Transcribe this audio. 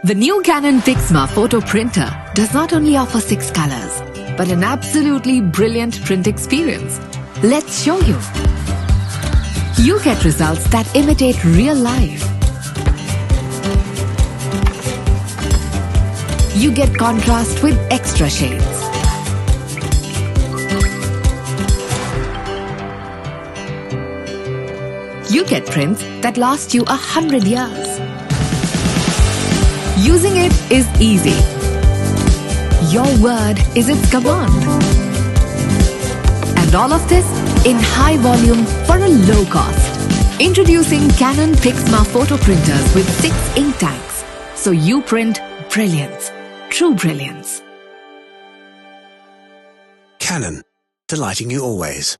The new Canon PIXMA photo printer does not only offer 6 colors, but an absolutely brilliant print experience. Let's show you. You get results that imitate real life. You get contrast with extra shades. You get prints that last you 100 years. Using it is easy. Your word is its command. And all of this in high volume for a low cost. Introducing Canon PIXMA photo printers with 6 ink tanks. So you print brilliance. True brilliance. Canon, delighting you always.